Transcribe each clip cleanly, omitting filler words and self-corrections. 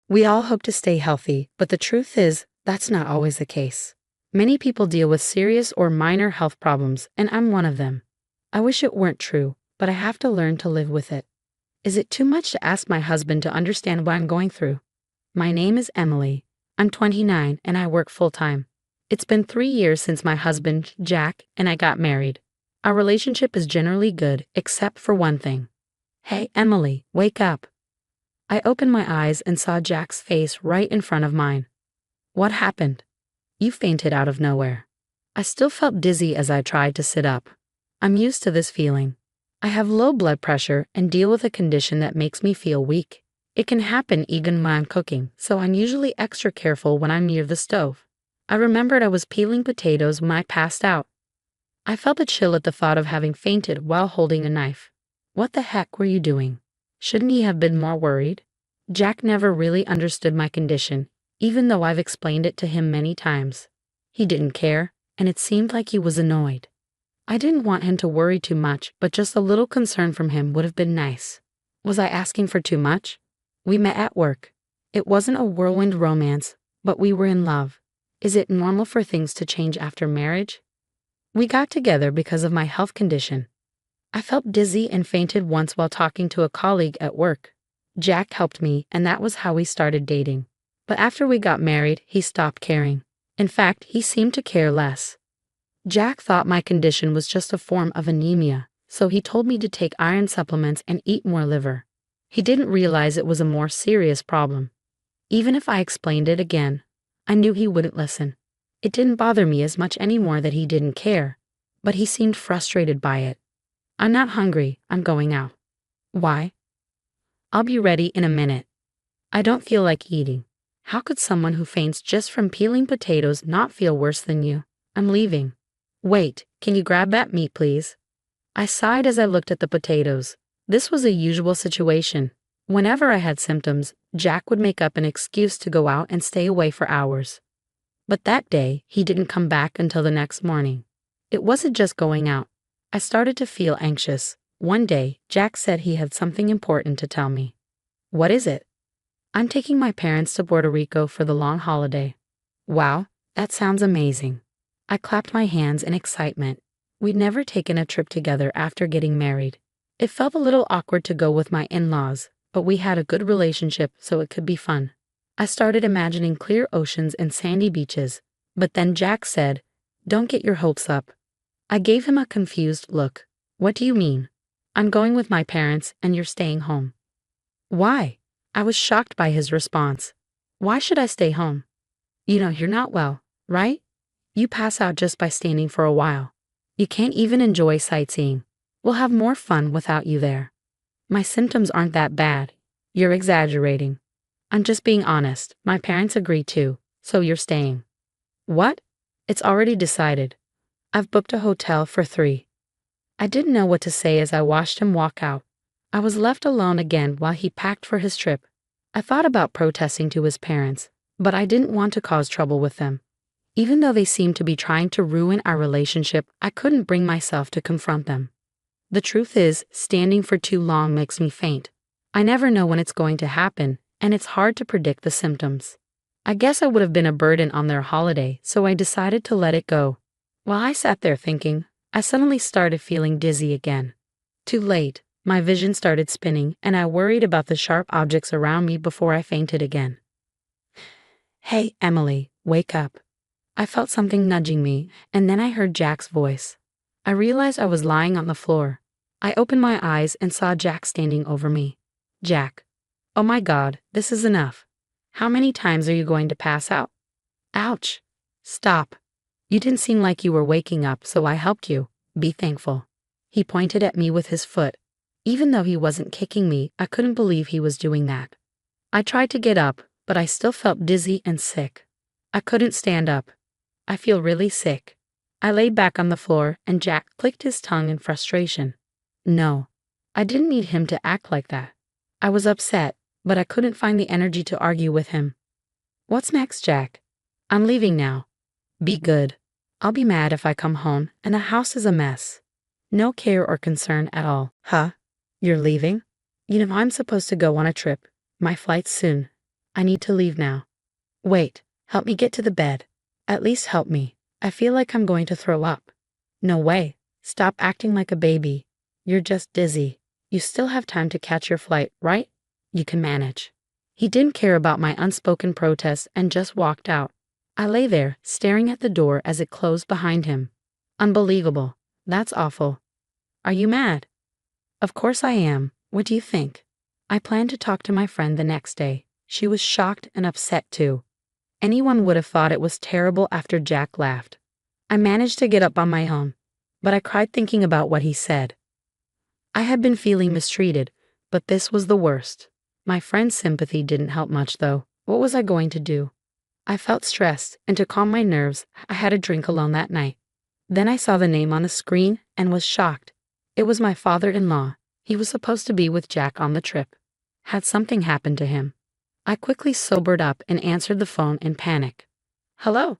We all hope to stay healthy, but the truth is, that's not always the case. Many people deal with serious or minor health problems, and I'm one of them. I wish it weren't true, but I have to learn to live with it. Is it too much to ask my husband to understand what I'm going through? My name is Emily. I'm 29 and I work full-time. It's been 3 years since my husband, Jack, and I got married. Our relationship is generally good, except for one thing. Hey, Emily, wake up. I opened my eyes and saw Jack's face right in front of mine. What happened? You fainted out of nowhere. I still felt dizzy as I tried to sit up. I'm used to this feeling. I have low blood pressure and deal with a condition that makes me feel weak. It can happen even when I'm cooking, so I'm usually extra careful when I'm near the stove. I remembered I was peeling potatoes when I passed out. I felt a chill at the thought of having fainted while holding a knife. What the heck were you doing? Shouldn't he have been more worried? Jack never really understood my condition, even though I've explained it to him many times. He didn't care, and it seemed like he was annoyed. I didn't want him to worry too much, but just a little concern from him would have been nice. Was I asking for too much? We met at work. It wasn't a whirlwind romance, but we were in love. Is it normal for things to change after marriage? We got together because of my health condition. I felt dizzy and fainted once while talking to a colleague at work. Jack helped me, and that was how we started dating. But after we got married, he stopped caring. In fact, he seemed to care less. Jack thought my condition was just a form of anemia, so he told me to take iron supplements and eat more liver. He didn't realize it was a more serious problem. Even if I explained it again, I knew he wouldn't listen. It didn't bother me as much anymore that he didn't care, but he seemed frustrated by it. I'm not hungry, I'm going out. Why? I'll be ready in a minute. I don't feel like eating. How could someone who faints just from peeling potatoes not feel worse than you? I'm leaving. Wait, can you grab that meat, please? I sighed as I looked at the potatoes. This was a usual situation. Whenever I had symptoms, Jack would make up an excuse to go out and stay away for hours. But that day, he didn't come back until the next morning. It wasn't just going out. I started to feel anxious. One day, Jack said he had something important to tell me. What is it? I'm taking my parents to Puerto Rico for the long holiday. Wow, that sounds amazing. I clapped my hands in excitement. We'd never taken a trip together after getting married. It felt a little awkward to go with my in-laws, but we had a good relationship, so it could be fun. I started imagining clear oceans and sandy beaches, but then Jack said, "Don't get your hopes up." I gave him a confused look. What do you mean? I'm going with my parents and you're staying home. Why? I was shocked by his response. Why should I stay home? You know you're not well, right? You pass out just by standing for a while. You can't even enjoy sightseeing. We'll have more fun without you there. My symptoms aren't that bad. You're exaggerating. I'm just being honest. My parents agree too, so you're staying. What? It's already decided. I've booked a hotel for 3. I didn't know what to say as I watched him walk out. I was left alone again while he packed for his trip. I thought about protesting to his parents, but I didn't want to cause trouble with them. Even though they seemed to be trying to ruin our relationship, I couldn't bring myself to confront them. The truth is, standing for too long makes me faint. I never know when it's going to happen, and it's hard to predict the symptoms. I guess I would have been a burden on their holiday, so I decided to let it go. While I sat there thinking, I suddenly started feeling dizzy again. Too late, my vision started spinning, and I worried about the sharp objects around me before I fainted again. Hey, Emily, wake up. I felt something nudging me, and then I heard Jack's voice. I realized I was lying on the floor. I opened my eyes and saw Jack standing over me. Jack. Oh my God, this is enough. How many times are you going to pass out? Ouch. Stop. You didn't seem like you were waking up, so I helped you. Be thankful. He pointed at me with his foot. Even though he wasn't kicking me, I couldn't believe he was doing that. I tried to get up, but I still felt dizzy and sick. I couldn't stand up. I feel really sick. I laid back on the floor, and Jack clicked his tongue in frustration. No, I didn't need him to act like that. I was upset, but I couldn't find the energy to argue with him. What's next, Jack? I'm leaving now. Be good. I'll be mad if I come home and the house is a mess. No care or concern at all. Huh? You're leaving? You know I'm supposed to go on a trip. My flight's soon. I need to leave now. Wait, help me get to the bed. At least help me. I feel like I'm going to throw up. No way. Stop acting like a baby. You're just dizzy. You still have time to catch your flight, right? You can manage. He didn't care about my unspoken protest and just walked out. I lay there, staring at the door as it closed behind him. Unbelievable. That's awful. Are you mad? Of course I am. What do you think? I planned to talk to my friend the next day. She was shocked and upset too. Anyone would have thought it was terrible after Jack laughed. I managed to get up on my own, but I cried thinking about what he said. I had been feeling mistreated, but this was the worst. My friend's sympathy didn't help much though. What was I going to do? I felt stressed, and to calm my nerves, I had a drink alone that night. Then I saw the name on the screen and was shocked. It was my father-in-law. He was supposed to be with Jack on the trip. Had something happened to him? I quickly sobered up and answered the phone in panic. Hello?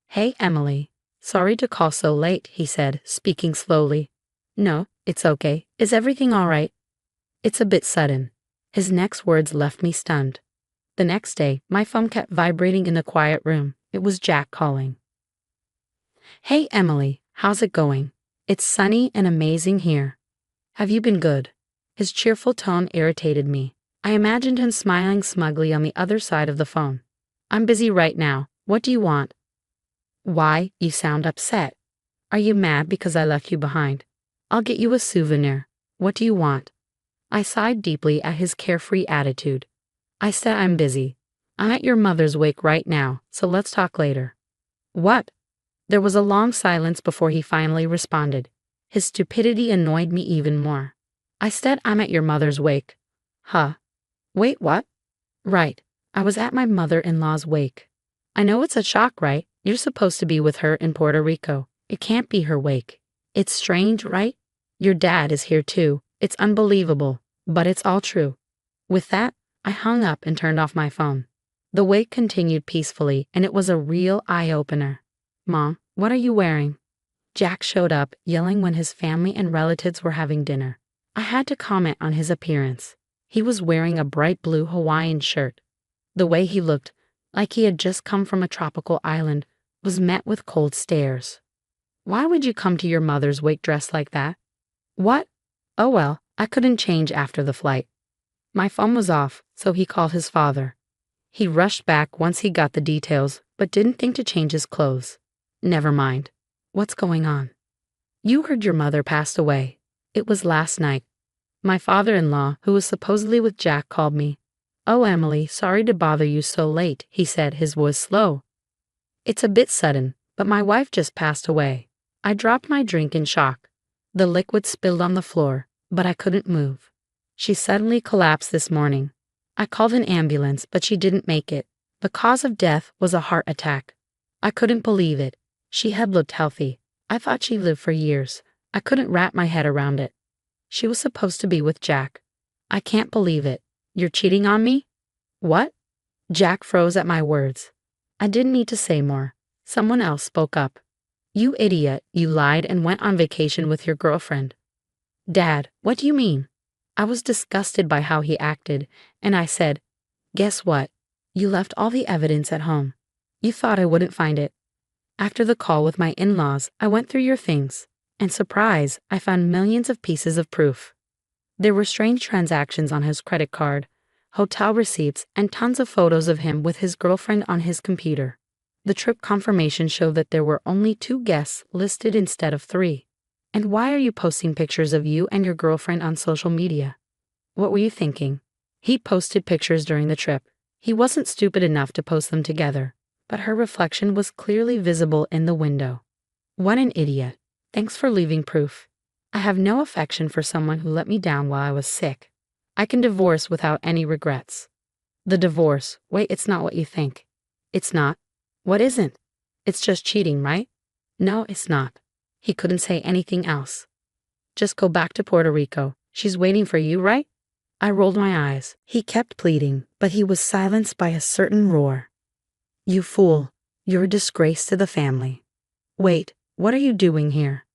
Hey, Emily. Sorry to call so late, he said, speaking slowly. No, it's okay. Is everything all right? It's a bit sudden. His next words left me stunned. The next day, my phone kept vibrating in the quiet room. It was Jack calling. Hey, Emily, how's it going? It's sunny and amazing here. Have you been good? His cheerful tone irritated me. I imagined him smiling smugly on the other side of the phone. I'm busy right now. What do you want? Why, you sound upset. Are you mad because I left you behind? I'll get you a souvenir. What do you want? I sighed deeply at his carefree attitude. I said I'm busy. I'm at your mother's wake right now, so let's talk later. What? There was a long silence before he finally responded. His stupidity annoyed me even more. I said I'm at your mother's wake. Huh? Wait, what? Right. I was at my mother-in-law's wake. I know it's a shock, right? You're supposed to be with her in Puerto Rico. It can't be her wake. It's strange, right? Your dad is here too. It's unbelievable, but it's all true. With that, I hung up and turned off my phone. The wake continued peacefully, and it was a real eye-opener. Mom, what are you wearing? Jack showed up, yelling when his family and relatives were having dinner. I had to comment on his appearance. He was wearing a bright blue Hawaiian shirt. The way he looked, like he had just come from a tropical island, was met with cold stares. Why would you come to your mother's wake dressed like that? What? Oh well, I couldn't change after the flight. My phone was off, so he called his father. He rushed back once he got the details, but didn't think to change his clothes. Never mind. What's going on? You heard your mother passed away. It was last night. My father-in-law, who was supposedly with Jack, called me. Oh, Emily, sorry to bother you so late, he said, his voice slow. It's a bit sudden, but my wife just passed away. I dropped my drink in shock. The liquid spilled on the floor, but I couldn't move. She suddenly collapsed this morning. I called an ambulance, but she didn't make it. The cause of death was a heart attack. I couldn't believe it. She had looked healthy. I thought she lived for years. I couldn't wrap my head around it. She was supposed to be with Jack. I can't believe it. You're cheating on me? What? Jack froze at my words. I didn't need to say more. Someone else spoke up. You idiot, you lied and went on vacation with your girlfriend. Dad, what do you mean? I was disgusted by how he acted, and I said, guess what? You left all the evidence at home. You thought I wouldn't find it. After the call with my in-laws, I went through your things, and surprise, I found millions of pieces of proof. There were strange transactions on his credit card, hotel receipts, and tons of photos of him with his girlfriend on his computer. The trip confirmation showed that there were only 2 guests listed instead of 3. And why are you posting pictures of you and your girlfriend on social media? What were you thinking? He posted pictures during the trip. He wasn't stupid enough to post them together, but her reflection was clearly visible in the window. What an idiot. Thanks for leaving proof. I have no affection for someone who let me down while I was sick. I can divorce without any regrets. The divorce, wait, it's not what you think. It's not. What isn't? It's just cheating, right? No, it's not. He couldn't say anything else. Just go back to Puerto Rico. She's waiting for you, right? I rolled my eyes. He kept pleading, but he was silenced by a certain roar. You fool. You're a disgrace to the family. Wait, what are you doing here?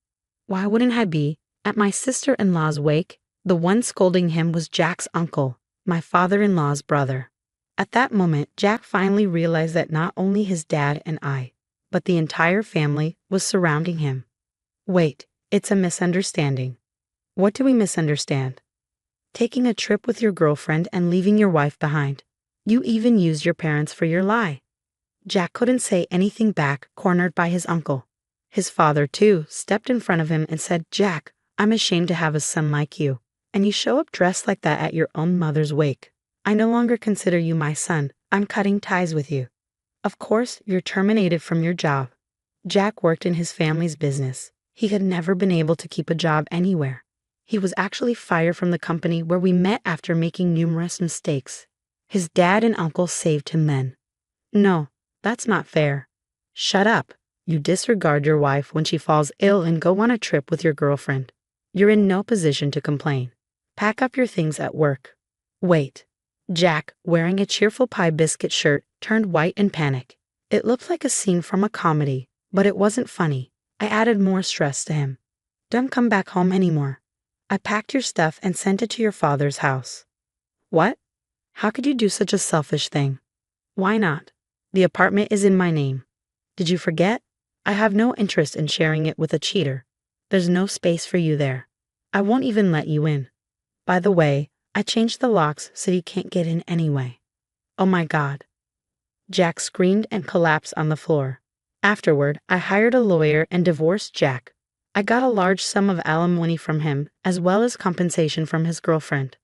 Why wouldn't I be? At my sister-in-law's wake, the one scolding him was Jack's uncle, my father-in-law's brother. At that moment, Jack finally realized that not only his dad and I, but the entire family was surrounding him. Wait, it's a misunderstanding. What do we misunderstand? Taking a trip with your girlfriend and leaving your wife behind. You even used your parents for your lie. Jack couldn't say anything back, cornered by his uncle. His father, too, stepped in front of him and said, "Jack, I'm ashamed to have a son like you. And you show up dressed like that at your own mother's wake. I no longer consider you my son. I'm cutting ties with you. Of course, you're terminated from your job." Jack worked in his family's business. He had never been able to keep a job anywhere. He was actually fired from the company where we met after making numerous mistakes. His dad and uncle saved him then. "No, that's not fair." "Shut up. You disregard your wife when she falls ill and go on a trip with your girlfriend. You're in no position to complain. Pack up your things at work." Wait. Jack, wearing a cheerful pie biscuit shirt, turned white in panic. It looked like a scene from a comedy, but it wasn't funny. I added more stress to him. "Don't come back home anymore. I packed your stuff and sent it to your father's house." "What? How could you do such a selfish thing?" "Why not? The apartment is in my name. Did you forget? I have no interest in sharing it with a cheater. There's no space for you there. I won't even let you in. By the way, I changed the locks so you can't get in anyway." "Oh my God." Jack screamed and collapsed on the floor. Afterward, I hired a lawyer and divorced Jack. I got a large sum of alimony from him, as well as compensation from his girlfriend.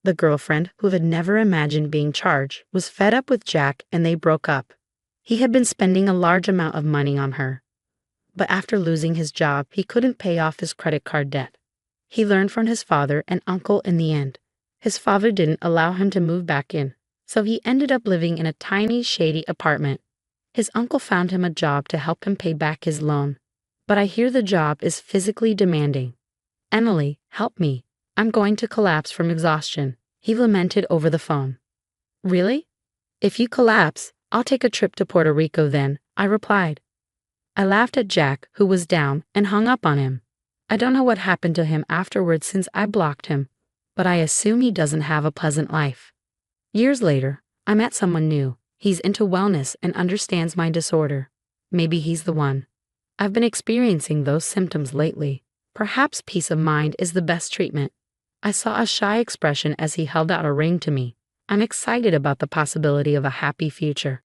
The girlfriend, who had never imagined being charged, was fed up with Jack and they broke up. He had been spending a large amount of money on her. But after losing his job, he couldn't pay off his credit card debt. He learned from his father and uncle in the end. His father didn't allow him to move back in, so he ended up living in a tiny, shady apartment. His uncle found him a job to help him pay back his loan. But I hear the job is physically demanding. "Emily, help me. I'm going to collapse from exhaustion," he lamented over the phone. "Really? If you collapse, I'll take a trip to Puerto Rico then," I replied. I laughed at Jack, who was down, and hung up on him. I don't know what happened to him afterwards since I blocked him, but I assume he doesn't have a pleasant life. Years later, I met someone new. He's into wellness and understands my disorder. Maybe he's the one. I've been experiencing those symptoms lately. Perhaps peace of mind is the best treatment. I saw a shy expression as he held out a ring to me. I'm excited about the possibility of a happy future.